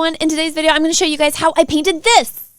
everyone. In today's video, I'm going to show you guys how I painted this.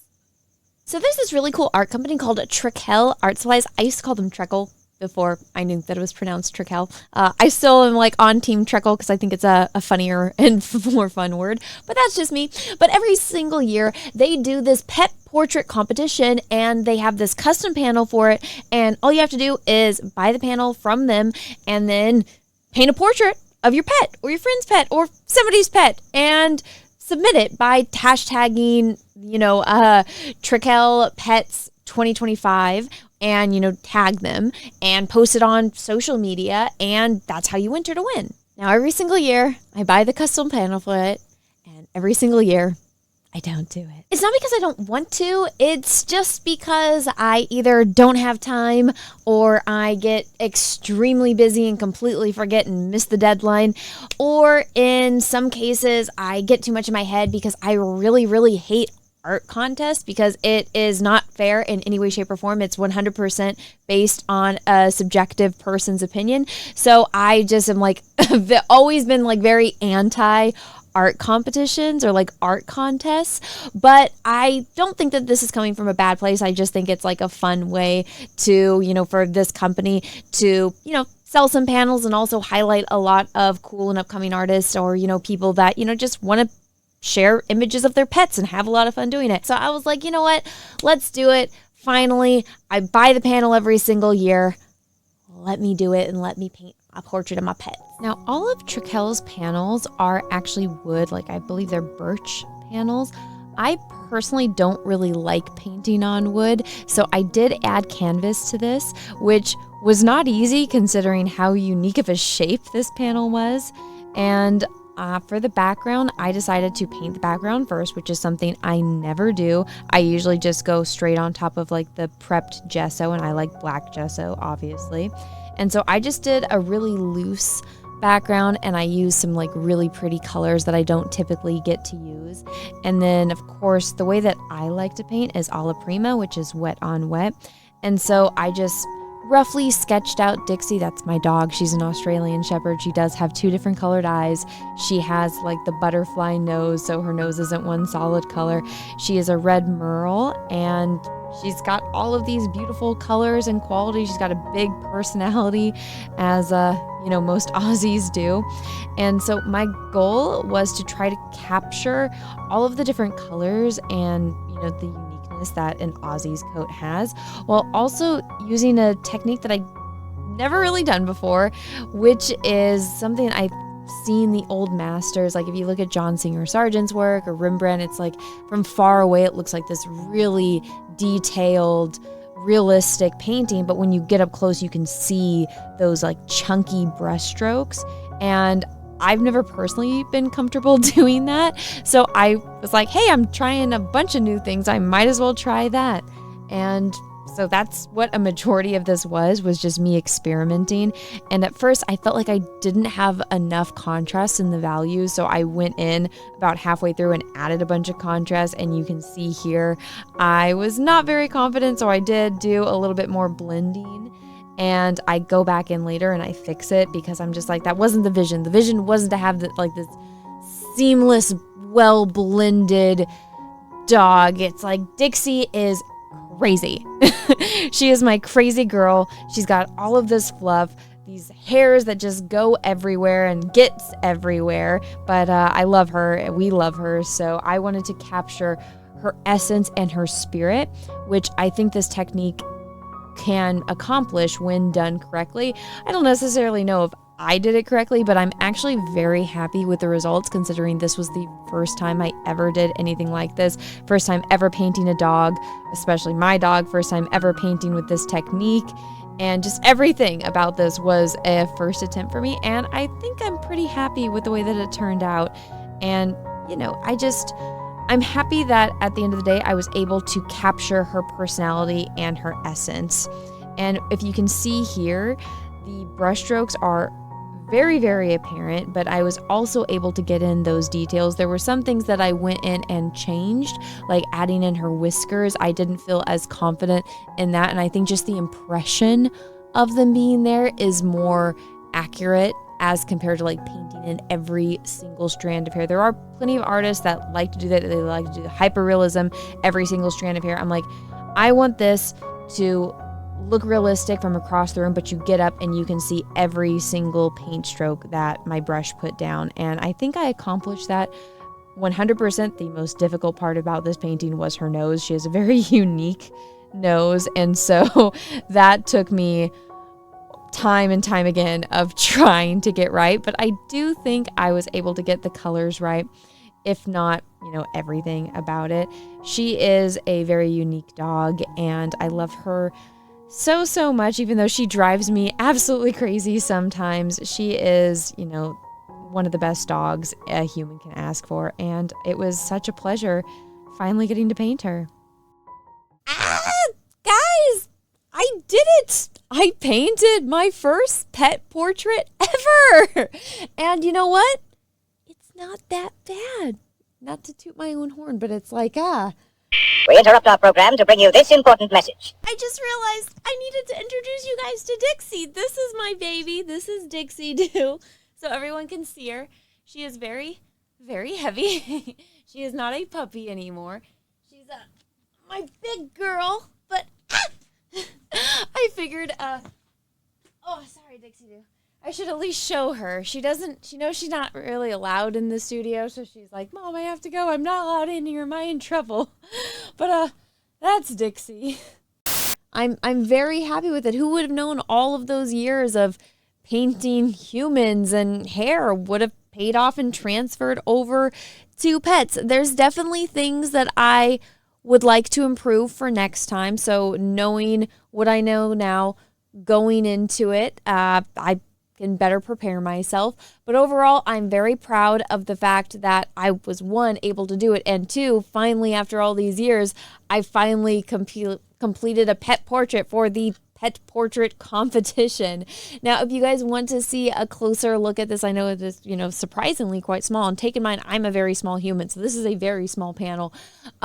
So there's this really cool art company called Trekell art supplies. I used to call them Trekell before I knew that it was pronounced Trekell. I still am like on team Trekell because I think it's a funnier and more fun word, but that's just me. But every single year they do this pet portrait competition and they have this custom panel for it. And all you have to do is buy the panel from them and then paint a portrait of your pet or your friend's pet or somebody's pet and submit it by hashtagging, Trekell Pets 2025 and, tag them and post it on social media. And that's how you enter to win. Now, every single year I buy the custom panel for it, and every single year I don't do it. It's not because I don't want to. It's just because I either don't have time or I get extremely busy and completely forget and miss the deadline. Or in some cases, I get too much in my head because I really, really hate art contests because it is not fair in any way, shape, or form. It's 100% based on a subjective person's opinion. So I just am always been very anti art competitions or art contests, but I don't think that this is coming from a bad place. I just think it's a fun way to, for this company to, sell some panels and also highlight a lot of cool and upcoming artists or, people that, just want to share images of their pets and have a lot of fun doing it. So I was like, you know what, let's do it. Finally, I buy the panel every single year. Let me do it and let me paint a portrait of my pet. Now, all of Trekell's panels are actually wood, I believe they're birch panels. I personally don't really like painting on wood, so I did add canvas to this, which was not easy considering how unique of a shape this panel was. And for the background, I decided to paint the background first, which is something I never do. I usually just go straight on top of the prepped gesso, and I like black gesso, obviously. And so I just did a really loose background and I used some really pretty colors that I don't typically get to use. And then of course, the way that I like to paint is alla prima, which is wet on wet. And so I just roughly sketched out Dixie. That's my dog. She's an Australian Shepherd. She does have 2 different colored eyes. She has the butterfly nose, so her nose isn't one solid color. She is a red merle and she's got all of these beautiful colors and qualities. She's got a big personality, as most Aussies do. And so my goal was to try to capture all of the different colors and the uniqueness that an Aussie's coat has, while also using a technique that I never really done before, which is something I've seen the old masters, if you look at John Singer Sargent's work or Rembrandt, it's from far away it looks like this really detailed, realistic painting, but when you get up close you can see those chunky brush strokes, and I've never personally been comfortable doing that. So I was like, hey, I'm trying a bunch of new things, I might as well try that. And so that's what a majority of this was just me experimenting. And at first I felt like I didn't have enough contrast in the values. So I went in about halfway through and added a bunch of contrast. And you can see here, I was not very confident. So I did do a little bit more blending, and I go back in later and I fix it because I'm just that wasn't the vision. The vision wasn't to have this seamless, well blended dog. It's Dixie is crazy. She is my crazy girl. She's got all of this fluff, these hairs that just go everywhere and gets everywhere. But I love her. We love her. So I wanted to capture her essence and her spirit, which I think this technique can accomplish when done correctly. I don't necessarily know if I did it correctly, but I'm actually very happy with the results considering this was the first time I ever did anything like this. First time ever painting a dog, especially my dog. First time ever painting with this technique. And just everything about this was a first attempt for me. And I think I'm pretty happy with the way that it turned out. And, I'm happy that at the end of the day, I was able to capture her personality and her essence. And if you can see here, the brushstrokes are very, very apparent, but I was also able to get in those details. There were some things that I went in and changed, like adding in her whiskers. I didn't feel as confident in that. And I think just the impression of them being there is more accurate as compared to like painting in every single strand of hair. There are plenty of artists that like to do that. They like to do the hyperrealism, every single strand of hair. I'm like, I want this to look realistic from across the room, but you get up and you can see every single paint stroke that my brush put down. And I think I accomplished that 100%. The most difficult part about this painting was her nose. She has a very unique nose, and so that took me time and time again of trying to get right, but I do think I was able to get the colors right, if not, everything about it. She is a very unique dog, and I love her so much, even though she drives me absolutely crazy sometimes. She is, one of the best dogs a human can ask for, and it was such a pleasure finally getting to paint her. Guys, I did it! I painted my first pet portrait ever! And you know what? It's not that bad. Not to toot my own horn, but it's like, We interrupt our program to bring you this important message. I just realized I needed to introduce you guys to Dixie. This is my baby. This is Dixie too. So everyone can see her. She is very, very heavy. She is not a puppy anymore. She's my big girl, but I figured, sorry, Dixie Doo. I should at least show her. She knows she's not really allowed in the studio, so she's like, Mom, I have to go. I'm not allowed in here. Am I in trouble? But, that's Dixie. I'm very happy with it. Who would have known all of those years of painting humans and hair would have paid off and transferred over to pets? There's definitely things that I would like to improve for next time. So knowing what I know now, going into it, I can better prepare myself. But overall, I'm very proud of the fact that I was, one, able to do it, and two, finally, after all these years, I finally completed a pet portrait for the pet portrait competition. Now, if you guys want to see a closer look at this, I know it is, surprisingly quite small. And take in mind, I'm a very small human, so this is a very small panel.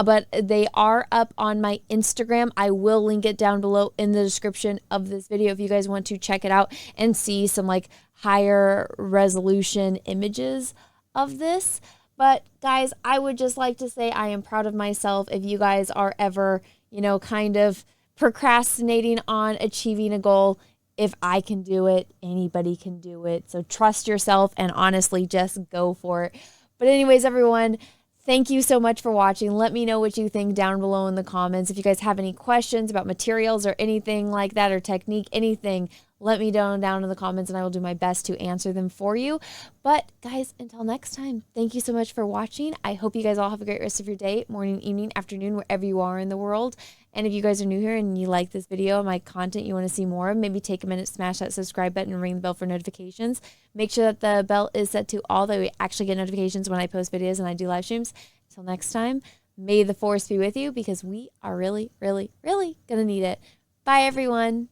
But they are up on my Instagram. I will link it down below in the description of this video if you guys want to check it out and see some like higher resolution images of this. But guys, I would just like to say I am proud of myself. If you guys are ever, kind of procrastinating on achieving a goal, if I can do it, anybody can do it. So trust yourself and honestly just go for it. But anyways, everyone, thank you so much for watching. Let me know what you think down below in the comments. If you guys have any questions about materials or anything like that, or technique, anything, let me know down in the comments and I will do my best to answer them for you. But guys, until next time, thank you so much for watching. I hope you guys all have a great rest of your day, morning, evening, afternoon, wherever you are in the world. And if you guys are new here and you like this video, my content, you want to see more of, maybe take a minute, smash that subscribe button and ring the bell for notifications. Make sure that the bell is set to all, that we actually get notifications when I post videos and I do live streams. Until next time, may the force be with you, because we are really, really, really going to need it. Bye, everyone.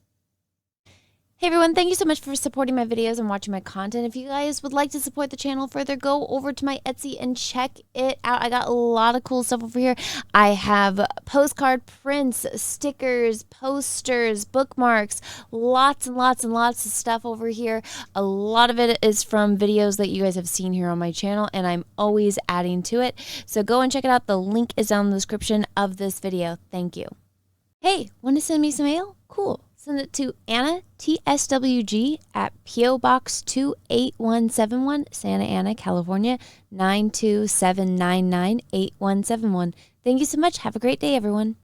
Hey everyone, thank you so much for supporting my videos and watching my content. If you guys would like to support the channel further, go over to my Etsy and check it out. I got a lot of cool stuff over here. I have postcard prints, stickers, posters, bookmarks, lots and lots and lots of stuff over here. A lot of it is from videos that you guys have seen here on my channel, and I'm always adding to it. So go and check it out. The link is down in the description of this video. Thank you. Hey, want to send me some mail? Cool. Send it to Anna, TSWG, at P.O. Box 28171, Santa Ana, California, 92799-8171. Thank you so much. Have a great day, everyone.